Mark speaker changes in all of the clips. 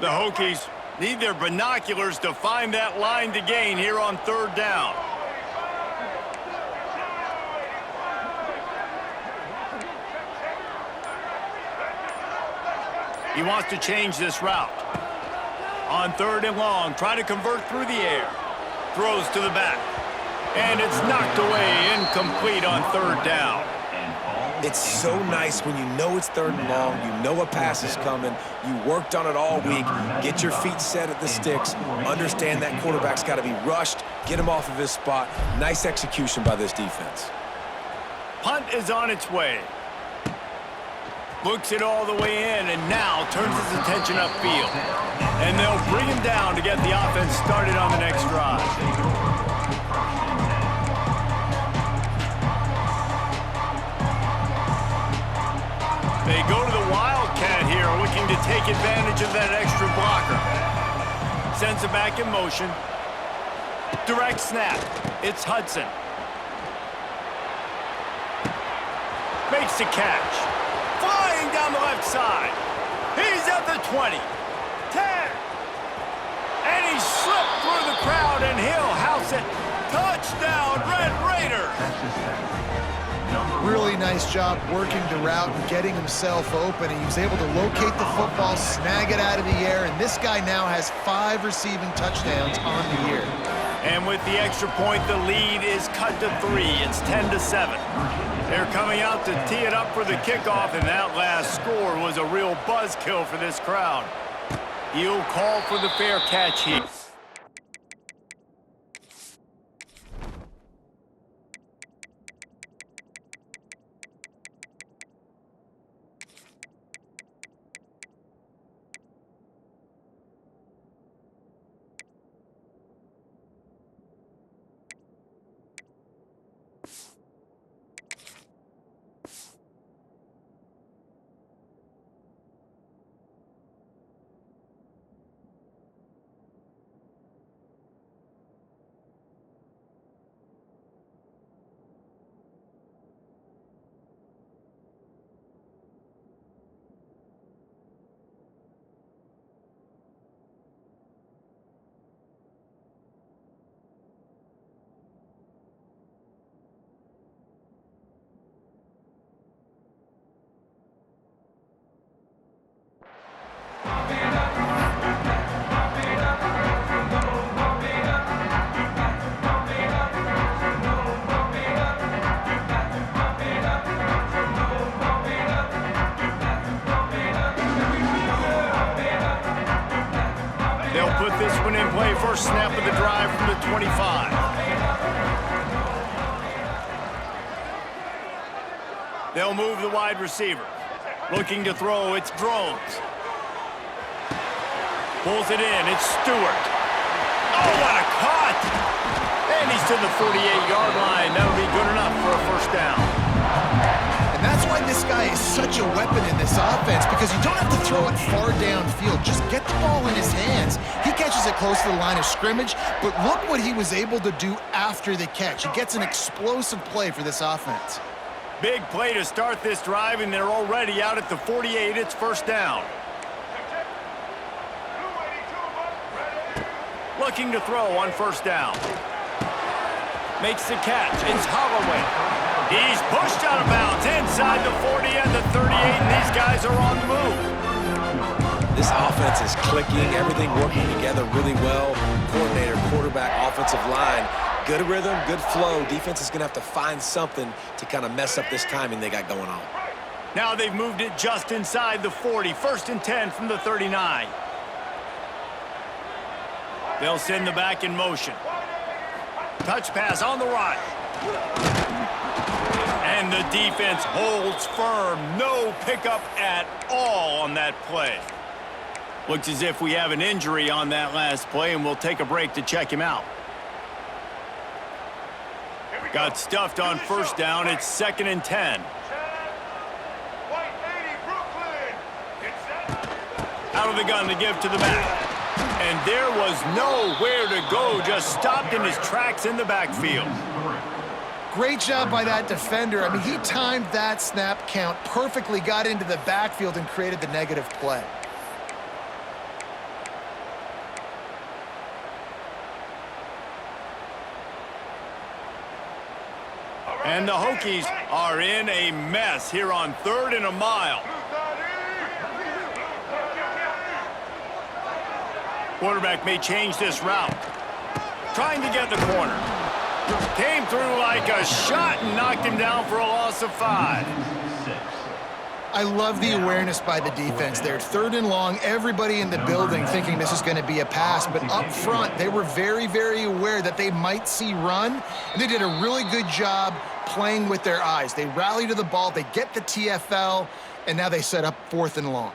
Speaker 1: The Hokies need their binoculars to find that line to gain here on third down. He wants to change this route. On third and long, try to convert through the air. Throws to the back. And it's knocked away, incomplete on third down.
Speaker 2: It's so nice when you know it's third and long, you know a pass is coming, you worked on it all week, get your feet set at the sticks, understand that quarterback's got to be rushed, get him off of his spot. Nice execution by this defense.
Speaker 1: Punt is on its way. Looks it all the way in and now turns his attention upfield. And they'll bring him down to get the offense started on the next drive. They go to the Wildcat here, looking to take advantage of that extra blocker. Sends it back in motion. Direct snap. It's Hudson. Makes the catch. Flying down the left side. He's at the 20. 10. And he slipped through the crowd, and he'll house it. Touchdown, Red Raiders.
Speaker 3: Really nice job working the route and getting himself open. He was able to locate the football, snag it out of the air, and this guy now has 5 receiving touchdowns on the year.
Speaker 1: And with the extra point, the lead is cut to 3. It's 10-7. They're coming out to tee it up for the kickoff, and that last score was a real buzzkill for this crowd. He'll call for the fair catch here. They'll put this one in play. First snap of the drive from the 25. They'll move the wide receiver. Looking to throw, it's Drones. Pulls it in, it's Stewart. Oh, what a cut! And he's to the 48-yard line. That'll be good enough for a first down.
Speaker 3: And that's why this guy is such a weapon in this offense, because you don't have to throw it far downfield. Just get the ball in his hands. He catches it close to the line of scrimmage, but look what he was able to do after the catch. He gets an explosive play for this offense.
Speaker 1: Big play to start this drive, and they're already out at the 48. It's first down. Looking to throw on first down. Makes the catch. It's Holloway. He's pushed out of bounds inside the 40 and the 38, and these guys are on the move.
Speaker 2: This offense is clicking, everything working together really well. Coordinator, quarterback, offensive line. Good rhythm, good flow. Defense is going to have to find something to kind of mess up this timing they got going on.
Speaker 1: Now they've moved it just inside the 40. First and 10 from the 39. They'll send the back in motion. Touch pass on the right. And the defense holds firm. No pickup at all on that play. Looks as if we have an injury on that last play, and we'll take a break to check him out. Got stuffed on first down. It's second and 10. Out of the gun to give to the back. And there was nowhere to go. Just stopped in his tracks in the backfield.
Speaker 3: Great job by that defender. I mean, he timed that snap count perfectly, got into the backfield and created the negative play.
Speaker 1: And the Hokies are in a mess here on 3rd and a mile. Quarterback may change this route. Trying to get the corner. Came through like a shot and knocked him down for a loss of 5.
Speaker 3: I love the awareness by the defense there. 3rd and long, everybody in the building thinking this is going to be a pass, but up front, they were very, very aware that they might see run, and they did a really good job playing with their eyes. They rally to the ball, they get the TFL, and now they set up 4th and long.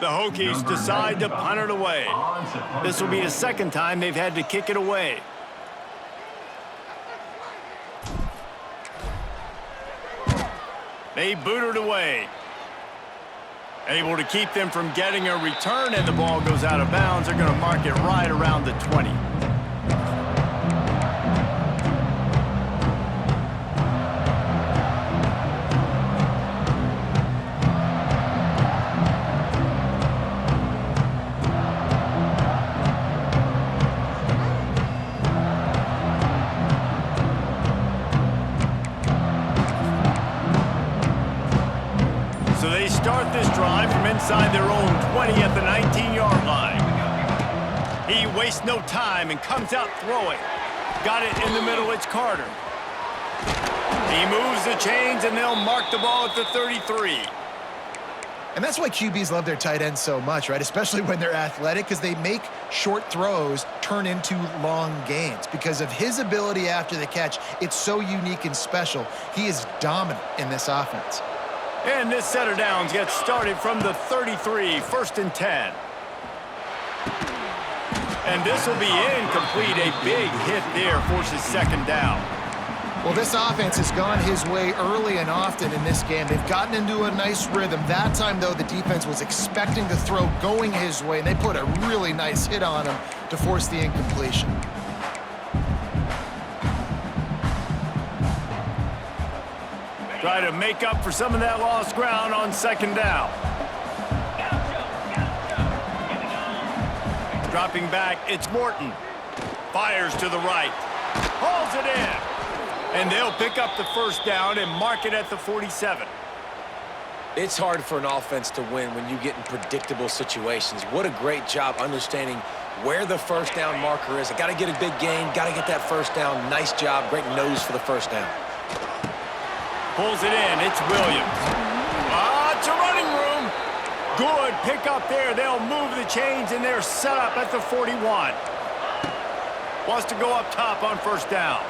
Speaker 1: The Hokies decide to punt it away. This will be the 2nd time they've had to kick it away. They boot it away. Able to keep them from getting a return, and the ball goes out of bounds. They're going to mark it right around the 20. So they start this drive from inside their own 20 at the 19-yard line. He wastes no time and comes out throwing. Got it in the middle, it's Carter. He moves the chains, and they'll mark the ball at the 33.
Speaker 3: And that's why QBs love their tight ends so much, right? Especially when they're athletic, because they make short throws turn into long gains. Because of his ability after the catch, it's so unique and special. He is dominant in this offense.
Speaker 1: And this set of downs gets started from the 33, 1st and 10. And this will be incomplete. A big hit there forces 2nd down.
Speaker 3: Well, this offense has gone his way early and often in this game. They've gotten into a nice rhythm. That time, though, the defense was expecting the throw going his way, and they put a really nice hit on him to force the incompletion.
Speaker 1: Try to make up for some of that lost ground on 2nd down. Dropping back, it's Morton. Fires to the right. Hauls it in. And they'll pick up the 1st down and mark it at the 47.
Speaker 2: It's hard for an offense to win when you get in predictable situations. What a great job understanding where the 1st down marker is. I got to get a big gain, got to get that 1st down. Nice job, great nose for the 1st down.
Speaker 1: Pulls it in, it's Williams. It's a running room. Good pick up there. They'll move the chains, and they're set up at the 41. Wants to go up top on 1st down.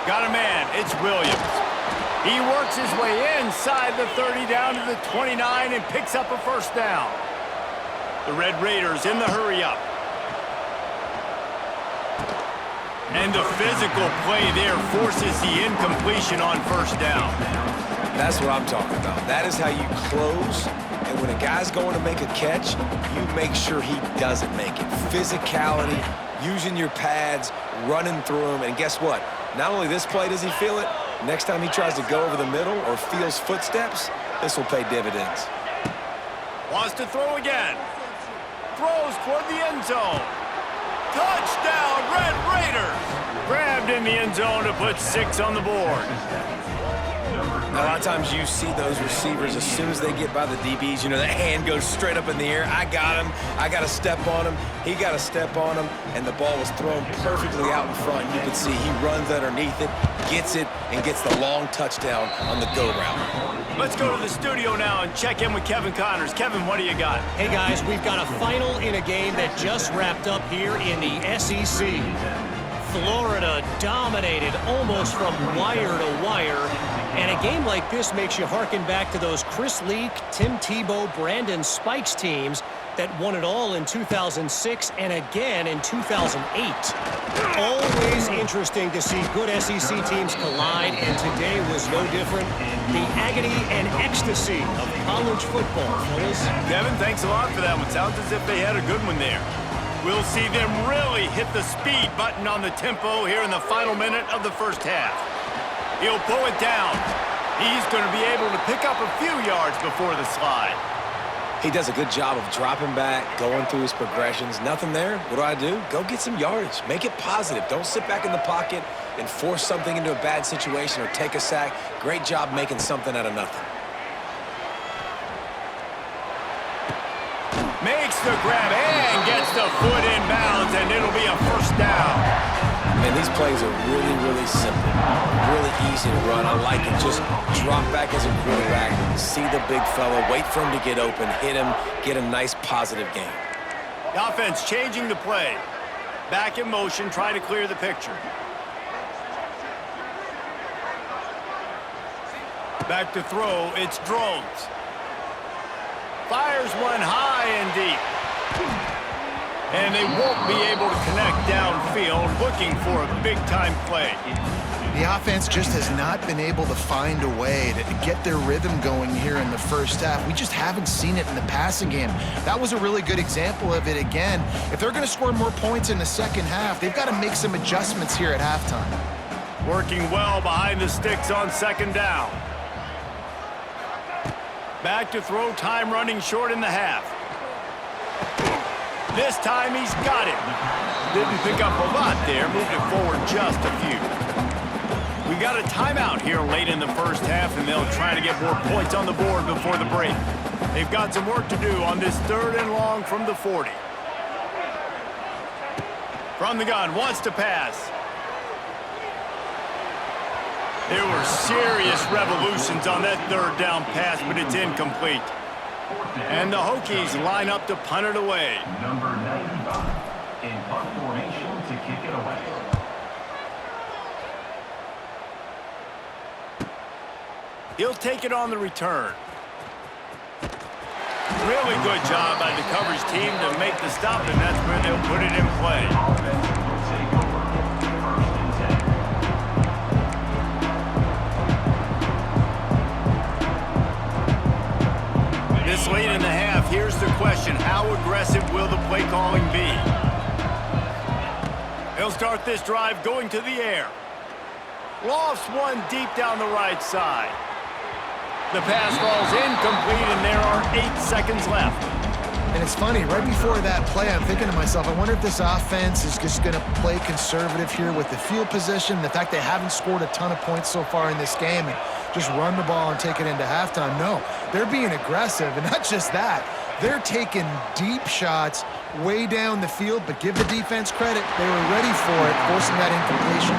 Speaker 1: Got a man, it's Williams. He works his way inside the 30 down to the 29 and picks up a 1st down. The Red Raiders in the hurry up. And the physical play there forces the incompletion on 1st down.
Speaker 2: That's what I'm talking about. That is how you close. And when a guy's going to make a catch, you make sure he doesn't make it. Physicality, using your pads, running through them. And guess what? Not only this play does he feel it, next time he tries to go over the middle or feels footsteps, this will pay dividends.
Speaker 1: Wants to throw again. Throws toward the end zone. Touchdown, Red Raiders! Grabbed in the end zone to put 6 on the board.
Speaker 2: A lot of times you see those receivers, as soon as they get by the DBs, you know, that hand goes straight up in the air. I got him. I got to step on him. He got to step on him, and the ball was thrown perfectly out in front. You can see he runs underneath it, gets it, and gets the long touchdown on the go route.
Speaker 1: Let's go to the studio now and check in with Kevin Connors. Kevin, what do you got?
Speaker 4: Hey, guys, we've got a final in a game that just wrapped up here in the SEC. Florida dominated almost from wire to wire. And a game like this makes you harken back to those Chris Leak, Tim Tebow, Brandon Spikes teams that won it all in 2006 and again in 2008. Always interesting to see good SEC teams collide, and today was no different. The agony and ecstasy of college football, fellas.
Speaker 1: Kevin, thanks a lot for that one. Sounds as if they had a good one there. We'll see them really hit the speed button on the tempo here in the final minute of the 1st half. He'll pull it down. He's going to be able to pick up a few yards before the slide.
Speaker 2: He does a good job of dropping back, going through his progressions. Nothing there. What do? Go get some yardage. Make it positive. Don't sit back in the pocket and force something into a bad situation or take a sack. Great job making something out of nothing.
Speaker 1: Makes the grab and gets the foot in bounds, and it'll be a first down.
Speaker 2: And these plays are really, really simple. Really easy to run. I like it. Just drop back as a quarterback, see the big fella, wait for him to get open, hit him, get a nice positive gain.
Speaker 1: The offense changing the play. Back in motion, try to clear the picture. Back to throw, it's Drones. Fires one high and deep. And they won't be able to connect downfield, looking for a big-time play.
Speaker 3: The offense just has not been able to find a way to get their rhythm going here in the first half. We just haven't seen it in the passing game. That was a really good example of it again. If they're going to score more points in the second half, they've got to make some adjustments here at halftime.
Speaker 1: Working well behind the sticks on second down. Back to throw, time running short in the half. This time he's got it. Didn't pick up a lot there, moved it forward just a few. We got a timeout here late in the first half, and they'll try to get more points on the board before the break. They've got some work to do on this 3rd and long from the 40. From the gun, wants to pass. There were serious revolutions on that 3rd down pass, but it's incomplete. And the Hokies line up to punt it away.
Speaker 5: Number 95 in punt formation to kick it away.
Speaker 1: He'll take it on the return. Really good job by the coverage team to make the stop, and that's where they'll put it in play.
Speaker 5: Offense will take over 1st and 10.
Speaker 1: This late in the half, here's the question. How aggressive will the play calling be? He'll start this drive going to the air. Lofts one deep down the right side. The pass falls incomplete, and there are 8 seconds left.
Speaker 3: And it's funny, right before that play, I'm thinking to myself, I wonder if this offense is just going to play conservative here with the field position, the fact they haven't scored a ton of points so far in this game, and just run the ball and take it into halftime. No, they're being aggressive, and not just that. They're taking deep shots way down the field, but give the defense credit. They were ready for it, forcing that incompletion.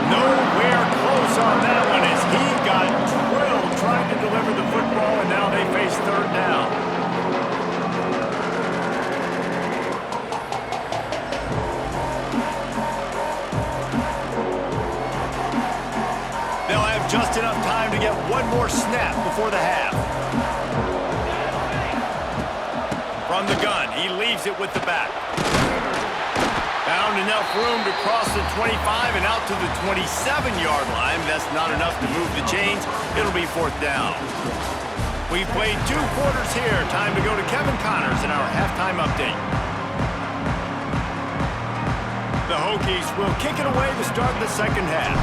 Speaker 1: Nowhere close on that one as he got drilled trying to deliver the football, and now they face 3rd down. They'll have just enough time to get one more snap before the half. From the gun, he leaves it with the back. Found enough room to cross the 25 and out to the 27-yard line. That's not enough to move the chains. It'll be 4th down. We've played 2 quarters here. Time to go to Kevin Connors in our halftime update. The Hokies will kick it away to start the second half.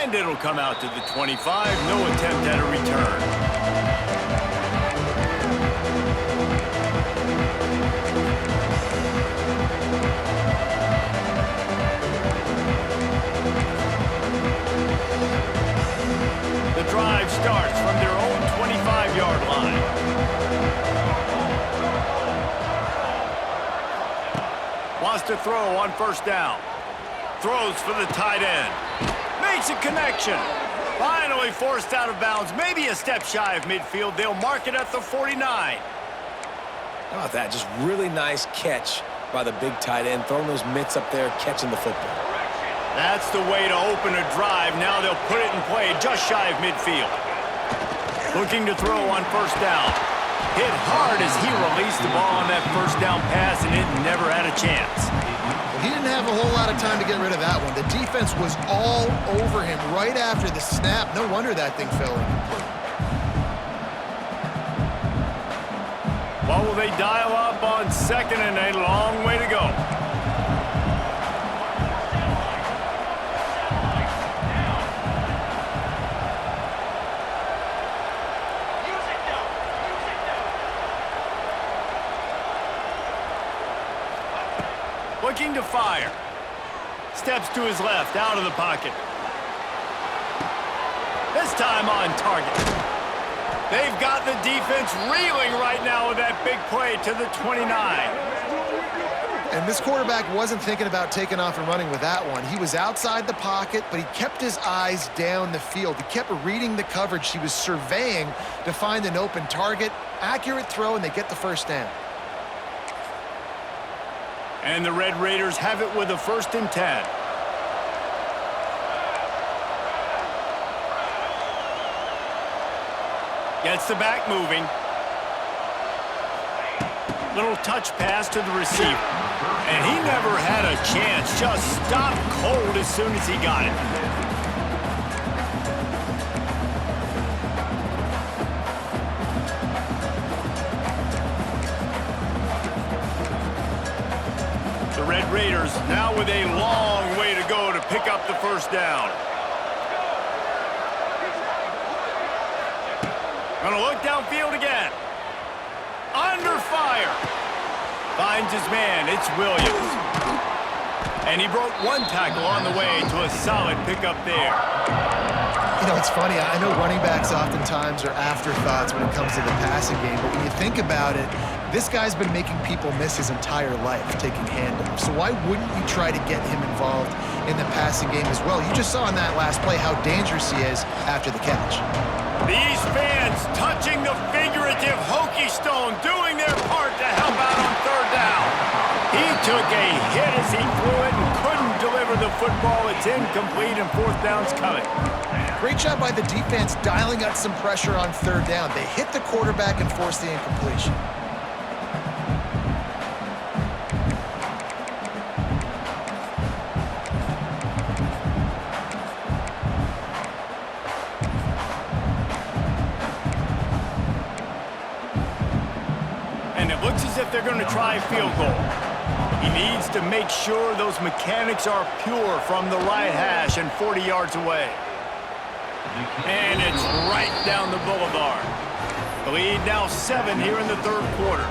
Speaker 1: And it'll come out to the 25. No attempt at a return. The drive starts from their own 25-yard line. Wants to throw on 1st down. Throws for the tight end. Makes a connection. Finally forced out of bounds. Maybe a step shy of midfield. They'll mark it at the 49.
Speaker 2: How about that? Just really nice catch by the big tight end, throwing those mitts up there, catching the football.
Speaker 1: That's the way to open a drive. Now they'll put it in play just shy of midfield. Looking to throw on 1st down. Hit hard as he released the ball on that 1st down pass, and it never had a chance.
Speaker 3: He didn't have a whole lot of time to get rid of that one. The defense was all over him right after the snap. No wonder that thing fell incomplete.
Speaker 1: What will they dial up on 2nd and a long way to go? Looking to fire. Steps to his left, out of the pocket. This time on target. They've got the defense reeling right now with that big play to the 29.
Speaker 3: And this quarterback wasn't thinking about taking off and running with that one. He was outside the pocket, but he kept his eyes down the field. He kept reading the coverage. He was surveying to find an open target. Accurate throw, and they get the first down.
Speaker 1: And the Red Raiders have it with a 1st and 10. Gets the back moving. Little touch pass to the receiver. And he never had a chance. Just stopped cold as soon as he got it. The Red Raiders now with a long way to go to pick up the first down. Gonna look downfield again. Under fire. Finds his man. It's Williams. And he broke one tackle on the way to a solid pickup there.
Speaker 3: You know, it's funny. I know running backs oftentimes are afterthoughts when it comes to the passing game, but when you think about it, this guy's been making people miss his entire life taking handoffs. So why wouldn't you try to get him involved in the passing game as well? You just saw in that last play how dangerous he is after the catch.
Speaker 1: These fans touching the figurative hokey stone, doing their part to help out on 3rd down. He took a hit as he threw it and couldn't deliver the football. It's incomplete and 4th down's coming.
Speaker 3: Great job by the defense dialing up some pressure on 3rd down. They hit the quarterback and forced the incompletion.
Speaker 1: If they're going to try a field goal. He needs to make sure those mechanics are pure from the right hash and 40 yards away. And it's right down the boulevard. The lead now 7 here in the 3rd quarter.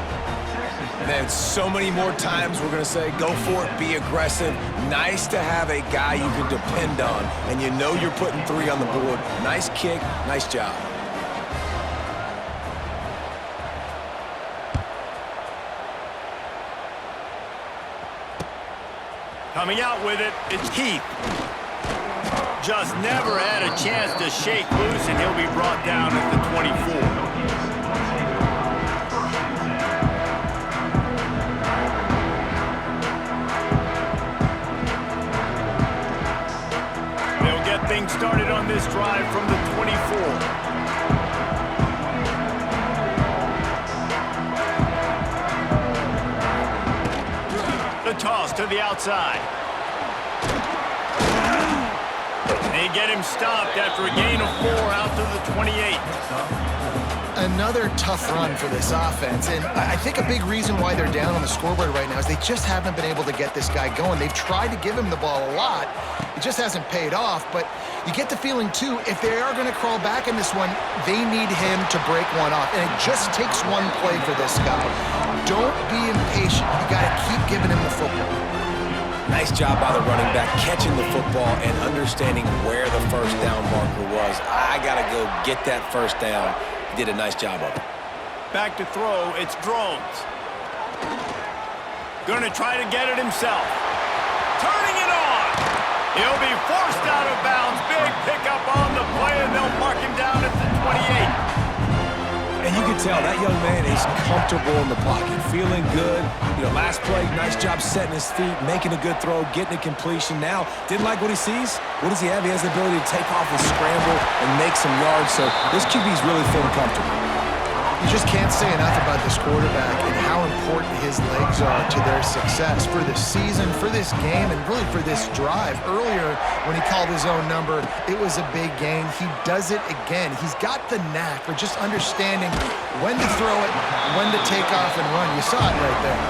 Speaker 2: Man, so many more times we're going to say, go for it, be aggressive. Nice to have a guy you can depend on, and you know you're putting 3 on the board. Nice kick, nice job.
Speaker 1: Coming out with it, it's Heath. Just never had a chance to shake loose, and he'll be brought down at the 24. They'll get things started on this drive from the 24. The toss to the outside. They get him stopped after a gain of 4 out to the 28.
Speaker 3: Another tough run for this offense, and I think a big reason why they're down on the scoreboard right now is they just haven't been able to get this guy going. They've tried to give him the ball a lot. It just hasn't paid off, but you get the feeling, too, if they are going to crawl back in this one, they need him to break one off, and it just takes one play for this guy. Don't be impatient. You got to keep giving him the football.
Speaker 2: Nice job by the running back, catching the football and understanding where the 1st down marker was. I got to go get that 1st down. He did a nice job of it.
Speaker 1: Back to throw, it's Drones. Gonna try to get it himself. Turning it on. He'll be forced out of bounds. Big pickup on the play, and they'll mark him down at the 28.
Speaker 2: And you can tell that young man is comfortable in the pocket, feeling good. You know, last play, nice job setting his feet, making a good throw, getting a completion. Now, didn't like what he sees. What does he have? He has the ability to take off and scramble and make some yards. So this QB's really feeling comfortable.
Speaker 3: You just can't say enough about this quarterback and how important his legs are to their success for this season, for this game, and really for this drive. Earlier, when he called his own number, it was a big gain. He does it again. He's got the knack for just understanding when to throw it, when to take off and run. You saw it right there.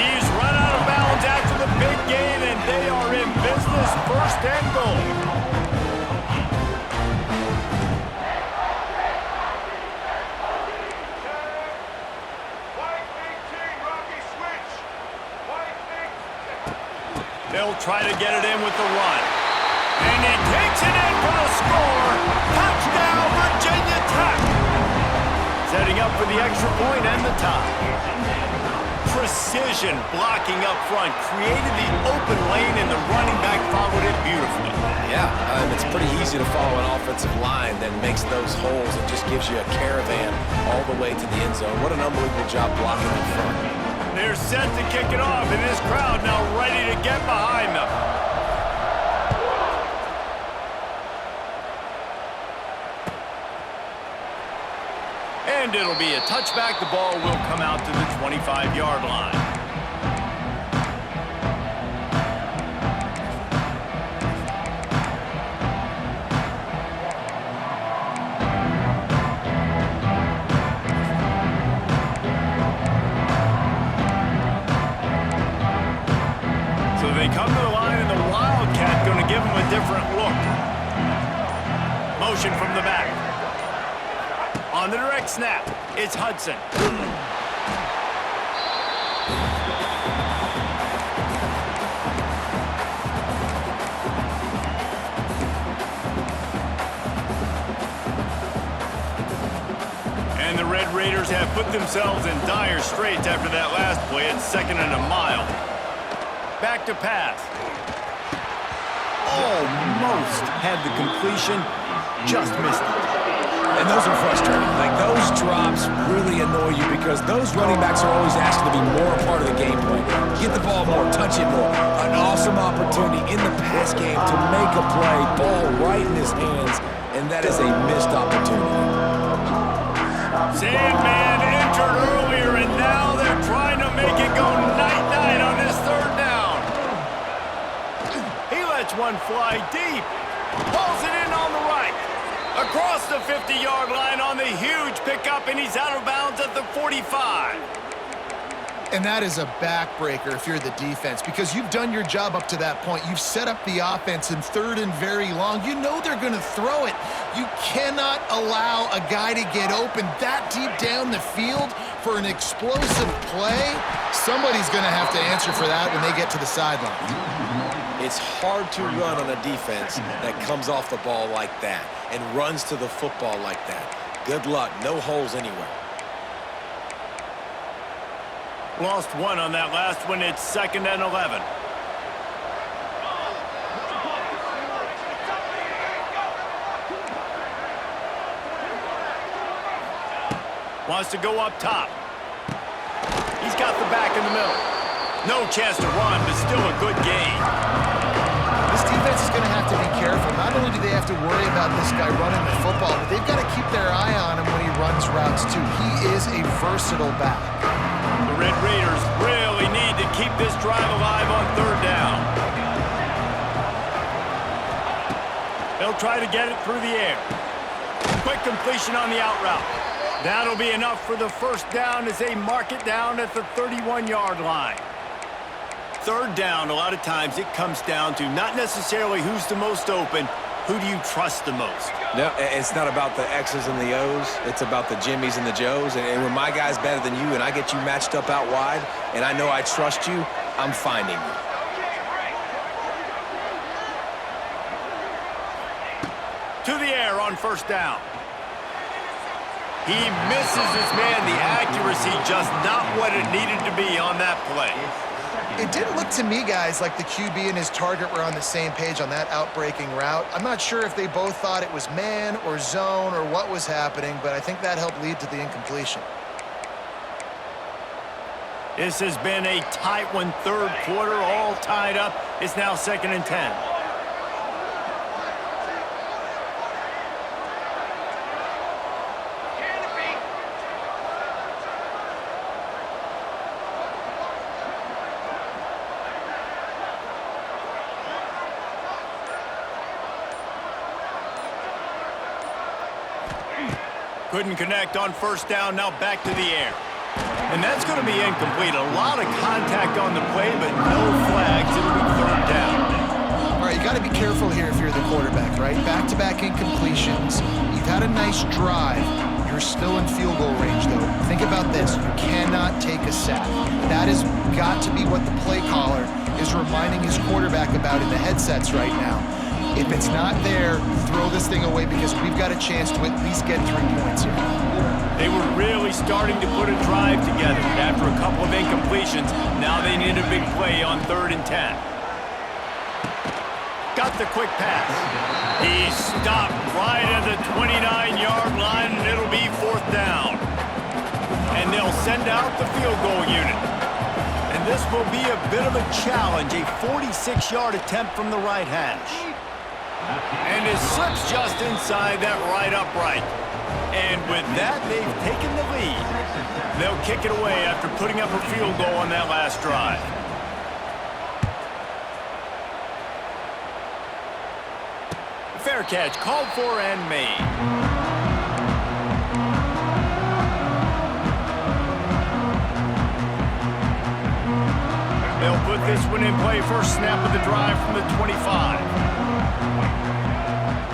Speaker 1: He's run out of bounds after the big gain, and they are in business. 1st and goal. He'll try to get it in with the run. And he takes it in for the score. Touchdown, Virginia Tech. Setting up for the extra point and the tie. Precision blocking up front. Created the open lane, and the running back followed it beautifully.
Speaker 2: Yeah, it's pretty easy to follow an offensive line that makes those holes and just gives you a caravan all the way to the end zone. What an unbelievable job blocking up front.
Speaker 1: They're set to kick it off, and this crowd now ready to get behind them. And it'll be a touchback. The ball will come out to the 25-yard line. So they come to the line, and the Wildcat going to give them a different look. Motion from the back. On the direct snap, it's Hudson. And the Red Raiders have put themselves in dire straits after that last play. It's 2nd and a mile. Back to pass. Almost had the completion, just missed it.
Speaker 2: And those are frustrating. Like, those drops really annoy you because those running backs are always asked to be more a part of the game plan. Get the ball more, touch it more. An awesome opportunity in the pass game to make a play, ball right in his hands, and that is a missed opportunity.
Speaker 1: Sandman entered earlier, and now they're trying to make it go night-night on this 3rd down. He lets one fly deep. Pulls it in on the right. Across the 50-yard line on the huge pickup, and he's out of bounds at the 45.
Speaker 3: And that is a backbreaker if you're the defense, because you've done your job up to that point. You've set up the offense in 3rd and very long. You know they're going to throw it. You cannot allow a guy to get open that deep down the field for an explosive play. Somebody's going to have to answer for that when they get to the sideline.
Speaker 2: It's hard to run on a defense that comes off the ball like that and runs to the football like that. Good luck. No holes anywhere.
Speaker 1: Lost one on that last one. It's 2nd and 11. Wants to go up top. He's got the back in the middle. No chance to run, but still a good gain.
Speaker 3: This defense is going to have to be careful. Not only do they have to worry about this guy running the football, but they've got to keep their eye on him when he runs routes too. He is a versatile back.
Speaker 1: The Red Raiders really need to keep this drive alive on 3rd down. They'll try to get it through the air. Quick completion on the out route. That'll be enough for the 1st down as they mark it down at the 31-yard line. 3rd down, a lot of times it comes down to not necessarily who's the most open, who do you trust the most?
Speaker 2: No, it's not about the X's and the O's. It's about the Jimmies and the Joes. And when my guy's better than you and I get you matched up out wide and I know I trust you, I'm finding you.
Speaker 1: To the air on 1st down. He misses his man. The accuracy just not what it needed to be on that play.
Speaker 3: It didn't look to me, guys, like the QB and his target were on the same page on that outbreaking route. I'm not sure if they both thought it was man or zone or what was happening, but I think that helped lead to the incompletion.
Speaker 1: This has been a tight one, 3rd quarter, all tied up. It's now 2nd and 10. Couldn't connect on 1st down, now back to the air. And that's going to be incomplete. A lot of contact on the play, but no flags. It'll be 3rd down.
Speaker 3: All right, you got to be careful here if you're the quarterback, right? Back-to-back incompletions. You've had a nice drive. You're still in field goal range, though. Think about this. You cannot take a sack. That has got to be what the play caller is reminding his quarterback about in the headsets right now. If it's not there, throw this thing away because we've got a chance to at least get 3 points here.
Speaker 1: They were really starting to put a drive together. After a couple of incompletions, now they need a big play on 3rd and 10. Got the quick pass. He stopped right at the 29-yard line, and it'll be 4th down. And they'll send out the field goal unit. And this will be a bit of a challenge, a 46-yard attempt from the right hash. And it slips just inside that right upright. And with that, they've taken the lead. They'll kick it away after putting up a field goal on that last drive. Fair catch, called for and made. They'll put this one in play. First snap of the drive from the 25.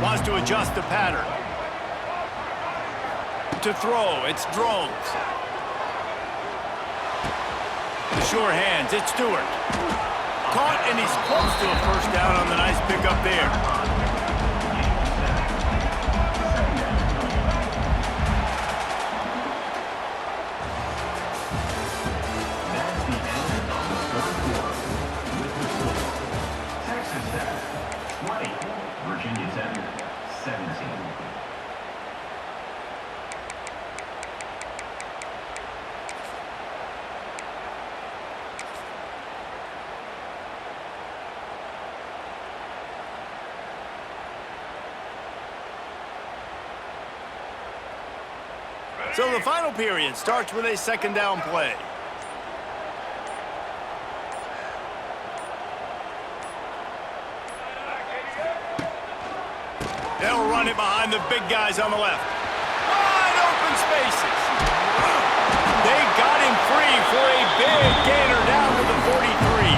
Speaker 1: Wants to adjust the pattern. To throw, it's Drones. The sure hands, it's Stewart. Caught, and he's close to a first down on the nice pickup there.
Speaker 5: Virginia Tech, 17.
Speaker 1: So the final period starts with a 2nd down play. They'll run it behind the big guys on the left. Wide open spaces. They got him free for a big gainer down to the 43.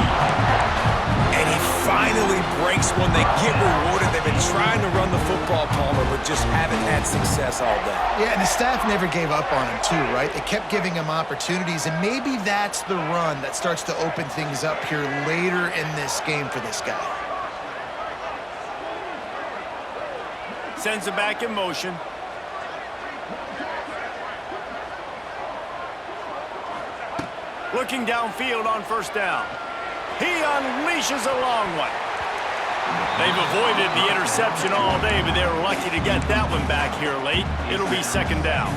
Speaker 2: And he finally breaks one. They get rewarded. They've been trying to run the football, Palmer, but just haven't had success all day.
Speaker 3: Yeah, and the staff never gave up on him too, right? They kept giving him opportunities, and maybe that's the run that starts to open things up here later in this game for this guy.
Speaker 1: Sends it back in motion. Looking downfield on 1st down. He unleashes a long one. They've avoided the interception all day, but they were lucky to get that one back here late. It'll be 2nd down.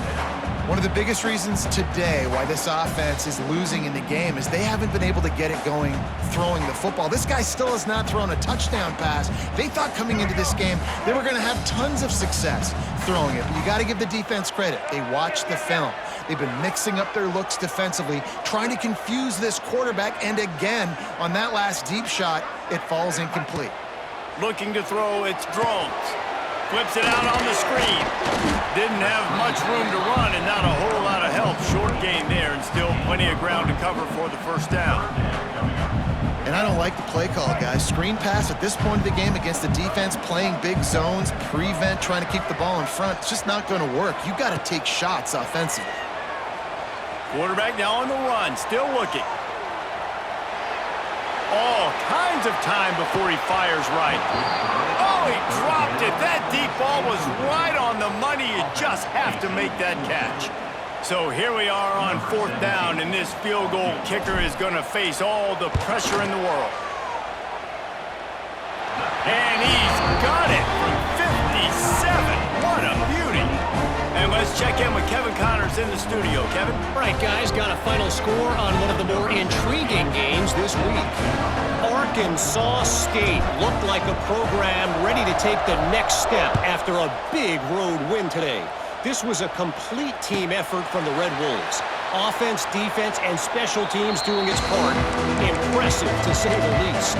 Speaker 3: One of the biggest reasons today why this offense is losing in the game is they haven't been able to get it going throwing the football. This guy still has not thrown a touchdown pass. They thought coming into this game they were going to have tons of success throwing it, but you got to give the defense credit. They watched the film. They've been mixing up their looks defensively, trying to confuse this quarterback, and again, on that last deep shot, it falls incomplete.
Speaker 1: Looking to throw, it's Drones. Flips it out on the screen. Didn't have much room to run and not a whole lot of help. Short gain there and still plenty of ground to cover for the 1st down.
Speaker 3: And I don't like the play call, guys. Screen pass at this point of the game against the defense, playing big zones, prevent, trying to keep the ball in front. It's just not going to work. You got to take shots offensively.
Speaker 1: Quarterback now on the run, still looking. All kinds of time before he fires right. Oh, he dropped it. That deep ball was right on the money. You just have to make that catch. So here we are on 4th down, and this field goal kicker is going to face all the pressure in the world. And he's got it from 57. What a beauty. And let's check in with Kevin Connors in the studio. Kevin?
Speaker 4: Right, guys, got a final score on one of the more intriguing games this week. Arkansas State looked like a program ready to take the next step after a big road win today. This was a complete team effort from the Red Wolves. Offense, defense, and special teams doing its part. Impressive, to say the least.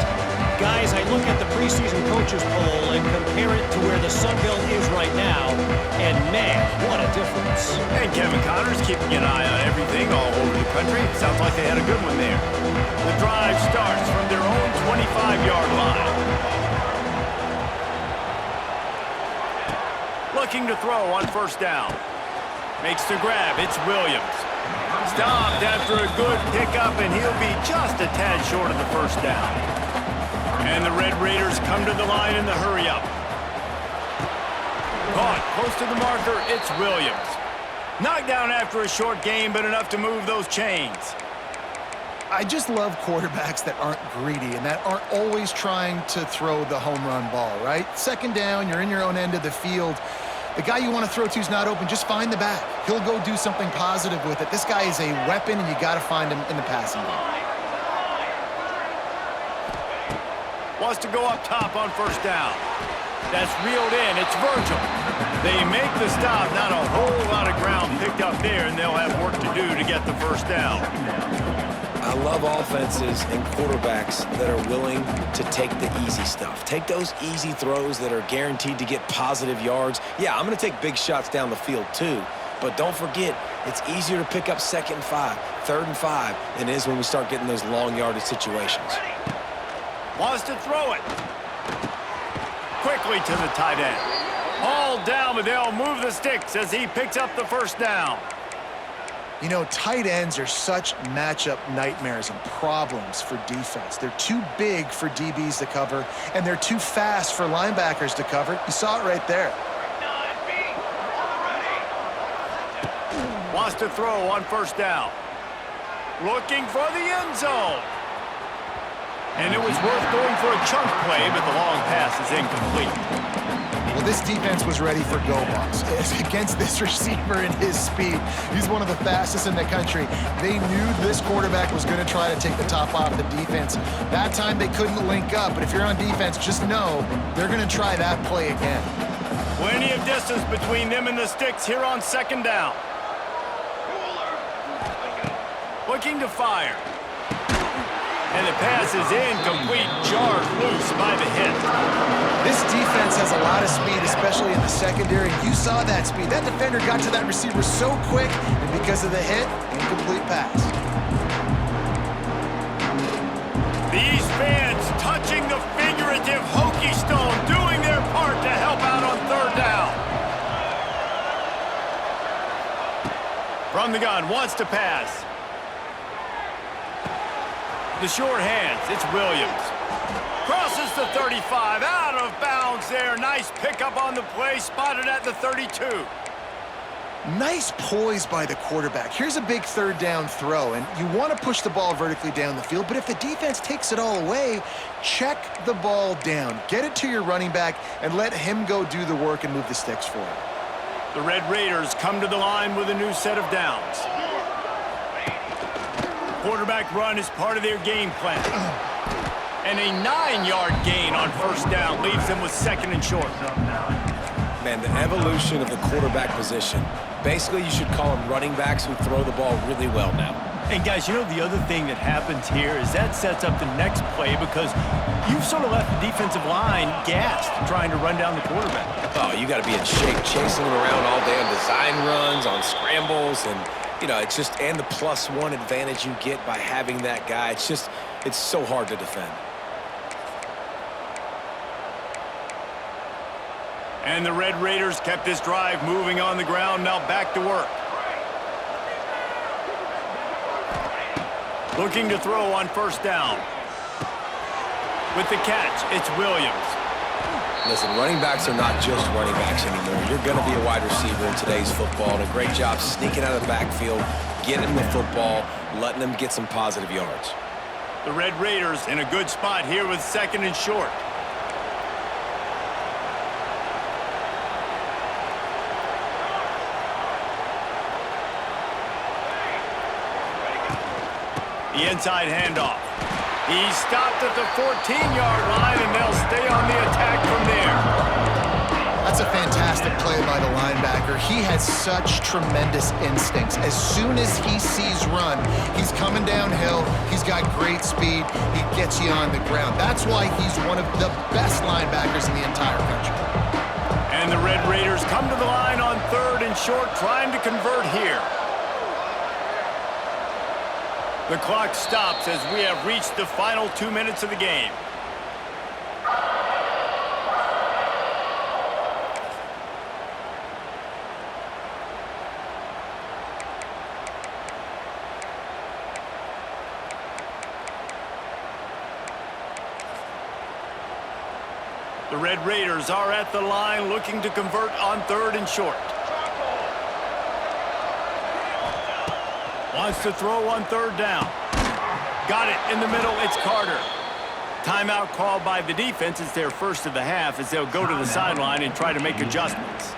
Speaker 4: Guys, I look at the preseason coaches poll and compare it to where the Sun Belt is right now, and man, what a difference.
Speaker 1: And Kevin Connors keeping an eye on everything all over the country. Sounds like they had a good one there. The drive starts from their own 25-yard line. Looking to throw on 1st down. Makes the grab. It's Williams. Stopped after a good pickup, and he'll be just a tad short of the first down. And the Red Raiders come to the line in the hurry-up. Caught close to the marker, it's Williams. Knocked down after a short gain, but enough to move those chains.
Speaker 3: I just love quarterbacks that aren't greedy and that aren't always trying to throw the home run ball, right? Second down, you're in your own end of the field. The guy you want to throw to is not open. Just find the back. He'll go do something positive with it. This guy is a weapon, and you got to find him in the passing game.
Speaker 1: Wants to go up top on first down. That's reeled in. It's Virgil. They make the stop. Not a whole lot of ground picked up there, and they'll have work to do to get the first down.
Speaker 2: I love offenses and quarterbacks that are willing to take the easy stuff. Take those easy throws that are guaranteed to get positive yards. Yeah, I'm going to take big shots down the field too, but don't forget, it's easier to pick up 2nd and 5, 3rd and 5 than it is when we start getting those long yardage situations.
Speaker 1: Wants to throw it. Quickly to the tight end. All down, but they'll move the sticks as he picks up the first down.
Speaker 3: You know, tight ends are such matchup nightmares and problems for defense. They're too big for DBs to cover, and they're too fast for linebackers to cover. You saw it right there.
Speaker 1: Wants to throw on first down. Looking for the end zone. And it was worth going for a chunk play, but the long pass is incomplete.
Speaker 3: Well, this defense was ready for go balls. Against this receiver and his speed, he's one of the fastest in the country. They knew this quarterback was going to try to take the top off the defense. That time they couldn't link up, but if you're on defense, just know they're going to try that play again.
Speaker 1: Plenty of distance between them and the sticks here on second down. Looking to fire. And the pass is incomplete, jarred loose by the hit.
Speaker 3: This defense has a lot of speed, especially in the secondary. You saw that speed. That defender got to that receiver so quick, and because of the hit, incomplete pass.
Speaker 1: These fans touching the figurative hokey stone, doing their part to help out on third down. From the gun, wants to pass. The short hands, it's Williams. Crosses the 35, out of bounds there. Nice pickup on the play, spotted at the 32.
Speaker 3: Nice poise by the quarterback. Here's a big third down throw, and you want to push the ball vertically down the field, but if the defense takes it all away, check the ball down. Get it to your running back and let him go do the work and move the sticks for it.
Speaker 1: The Red Raiders come to the line with a new set of downs. Quarterback run is part of their game plan. And a 9-yard gain on first down leaves them with 2nd and short.
Speaker 2: Man, the evolution of the quarterback position. Basically, you should call them running backs who throw the ball really well now.
Speaker 1: And guys, you know the other thing that happens here is that sets up the next play because you've sort of left the defensive line gassed trying to run down the quarterback.
Speaker 2: Oh, you got to be in shape, chasing him around all day on design runs, on scrambles, and you know, it's just, and the +1 advantage you get by having that guy. It's just, it's so hard to defend.
Speaker 1: And the Red Raiders kept this drive moving on the ground, now back to work. Looking to throw on first down. With the catch, it's Williams.
Speaker 2: Listen, running backs are not just running backs anymore. You're going to be a wide receiver in today's football, and a great job sneaking out of the backfield, getting them the football, letting them get some positive yards.
Speaker 1: The Red Raiders in a good spot here with 2nd and short. The inside handoff. He's stopped at the 14-yard line, and they'll stay on the attack from there.
Speaker 3: That's a fantastic play by the linebacker. He has such tremendous instincts. As soon as he sees run, he's coming downhill. He's got great speed. He gets you on the ground. That's why he's one of the best linebackers in the entire country.
Speaker 1: And the Red Raiders come to the line on 3rd and short, trying to convert here. The clock stops as we have reached the final 2 minutes of the game. The Red Raiders are at the line looking to convert on 3rd and short. Wants to throw on 3rd down. Got it in the middle. It's Carter. Timeout called by the defense. It's their first of the half as they'll go to the sideline and try to make adjustments.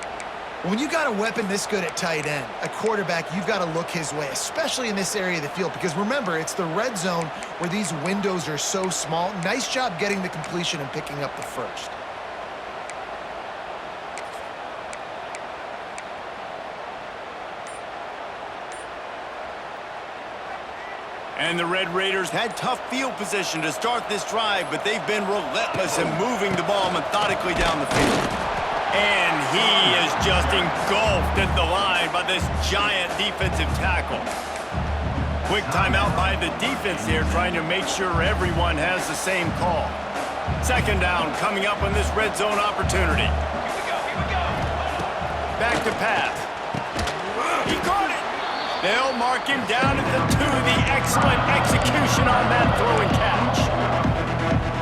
Speaker 3: When you got a weapon this good at tight end, a quarterback, you've got to look his way, especially in this area of the field. Because remember, it's the red zone where these windows are so small. Nice job getting the completion and picking up the first.
Speaker 1: And the Red Raiders had tough field position to start this drive, but they've been relentless in moving the ball methodically down the field. And he is just engulfed at the line by this giant defensive tackle. Quick timeout by the defense here, trying to make sure everyone has the same call. 2nd down coming up on this red zone opportunity. Here we go. Back to pass. He caught it. They'll mark him down at the 2. The excellent execution on that throw and catch.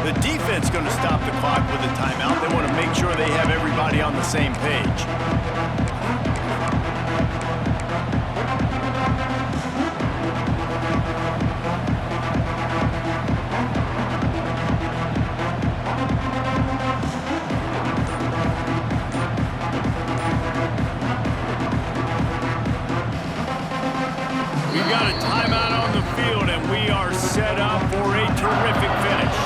Speaker 1: The defense going to stop the clock with a timeout. They want to make sure they have everybody on the same page. We've got a timeout on the field, and we are set up for a terrific finish.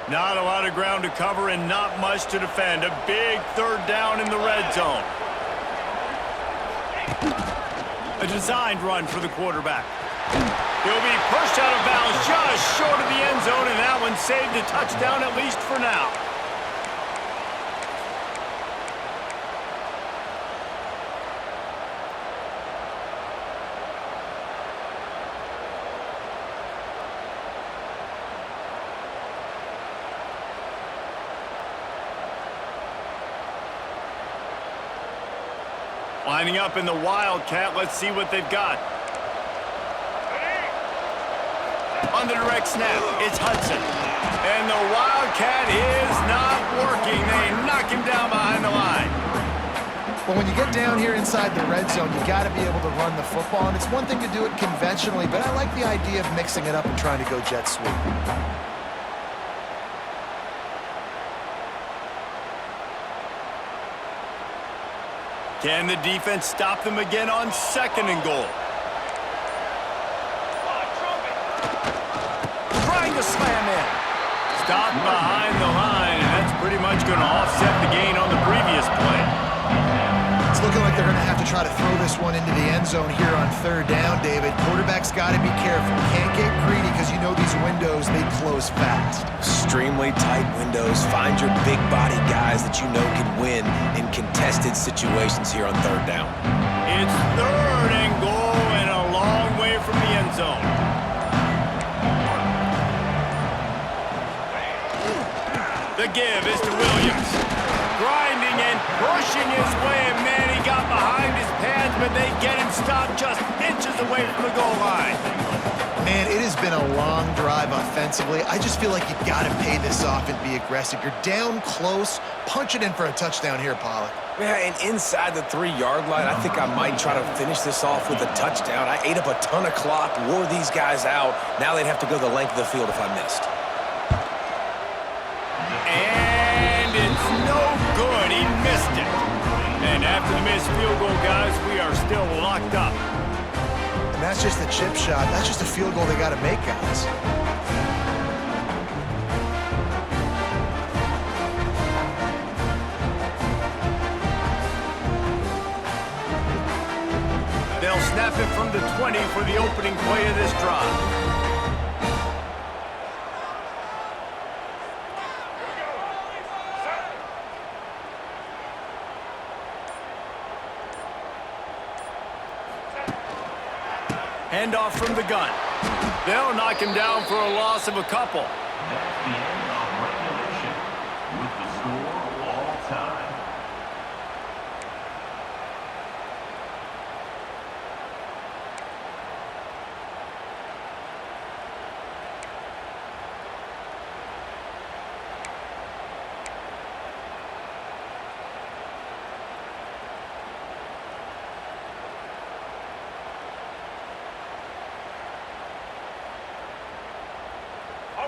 Speaker 1: Not a lot of ground to cover and not much to defend. A big 3rd down in the red zone. A designed run for the quarterback. He'll be pushed out of bounds just short of the end zone, and that one saved a touchdown at least for now. Lining up in the Wildcat. Let's see what they've got. On the direct snap, it's Hudson. And the Wildcat is not working. They knock him down behind the line.
Speaker 3: But when you get down here inside the red zone, you got to be able to run the football. And it's one thing to do it conventionally, but I like the idea of mixing it up and trying to go jet sweep.
Speaker 1: Can the defense stop them again on 2nd and goal? Trying to slam in. Stopped behind the line, and that's pretty much going to offset the gain on the previous play.
Speaker 3: It's looking like they're going to have to try to throw this one into the end zone here on 3rd down, David. Quarterback's got to be careful. Can't get greedy because you know these windows, they close fast.
Speaker 2: Extremely tight windows. Find your big body guys that you know can win in contested situations here on 3rd down.
Speaker 1: It's 3rd and goal and a long way from the end zone. The give is to Williams. Grinding and pushing his way, and man, he got behind his pads, but they get him stopped just inches away from the goal line.
Speaker 3: Man, it has been a long drive offensively. I just feel like you got to pay this off and be aggressive. You're down close. Punch it in for a touchdown here, Pollack.
Speaker 2: Yeah, and inside the 3-yard line, I think I might try to finish this off with a touchdown. I ate up a ton of clock, wore these guys out. Now they'd have to go the length of the field if I missed.
Speaker 1: And it's no good. He missed it. And after the missed field goal, guys, we are still locked up.
Speaker 3: And that's just the chip shot. That's just a field goal they got to make, guys.
Speaker 1: They'll snap it from the 20 for the opening play of this drive. Handoff from the gun. They'll knock him down for a loss of a couple.
Speaker 5: That's the end of regulation with the score all time.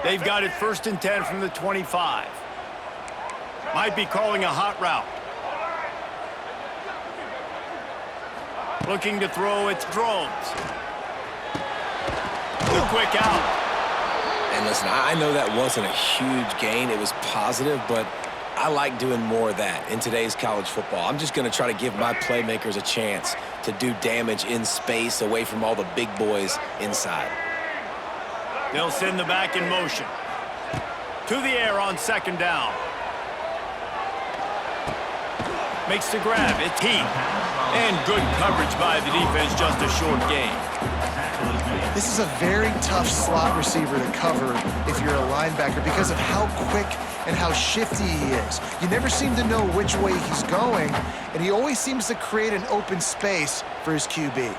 Speaker 1: They've got it 1st and 10 from the 25. Might be calling a hot route. Looking to throw, it's Drones. The quick out.
Speaker 2: And listen, I know that wasn't a huge gain. It was positive, but I like doing more of that in today's college football. I'm just going to try to give my playmakers a chance to do damage in space away from all the big boys inside.
Speaker 1: They'll send the back in motion. To the air on 2nd down. Makes the grab. It's Heath. And good coverage by the defense, just a short gain.
Speaker 3: This is a very tough slot receiver to cover if you're a linebacker because of how quick and how shifty he is. You never seem to know which way he's going, and he always seems to create an open space for his QB.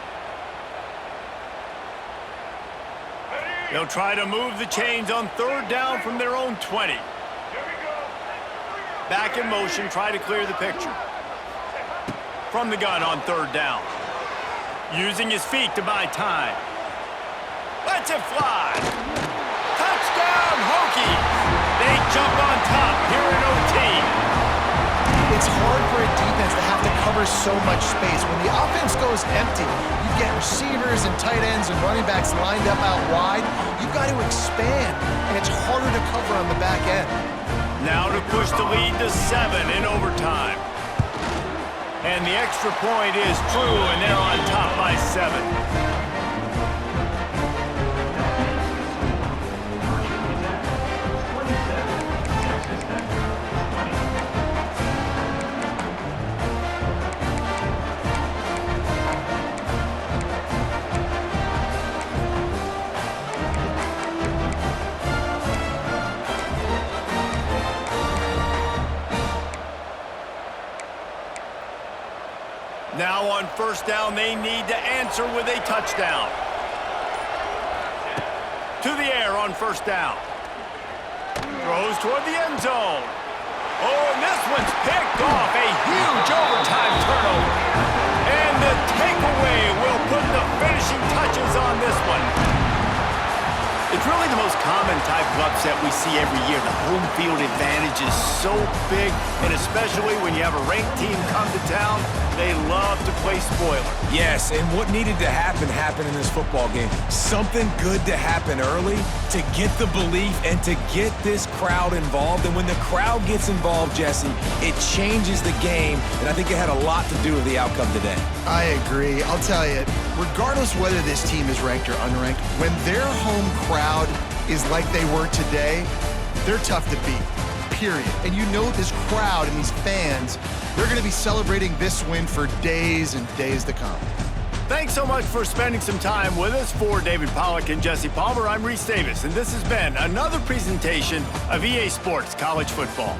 Speaker 1: They'll try to move the chains on 3rd down from their own 20. Back in motion, try to clear the picture. From the gun on 3rd down. Using his feet to buy time. Lets it fly. Touchdown, Hokies! They jump on top here in OT.
Speaker 3: It's hard for a defense to have to cover so much space. When the offense goes empty, you get receivers and tight ends and running backs lined up out wide. You've got to expand, and it's harder to cover on the back end.
Speaker 1: Now to push the lead to 7 in overtime. And the extra point is true, and they're on top by 7. Now on 1st down, they need to answer with a touchdown. To the air on 1st down. Throws toward the end zone. Oh, and this one's picked off. A huge overtime turnover. And the takeaway will put the finishing touches on this one. It's really the most common type of upset we see every year. The home field advantage is so big, and especially when you have a ranked team come to town, they love to play spoiler.
Speaker 2: Yes, and what needed to happen happened in this football game. Something good to happen early to get the belief and to get this crowd involved. And when the crowd gets involved, Jesse, it changes the game, and I think it had a lot to do with the outcome today.
Speaker 3: I agree. I'll tell you, regardless whether this team is ranked or unranked, when their home crowd is like they were today, they're tough to beat, period. And you know this crowd and these fans, they're going to be celebrating this win for days and days to come.
Speaker 1: Thanks so much for spending some time with us. For David Pollack and Jesse Palmer, I'm Reese Davis, and this has been another presentation of EA Sports College Football.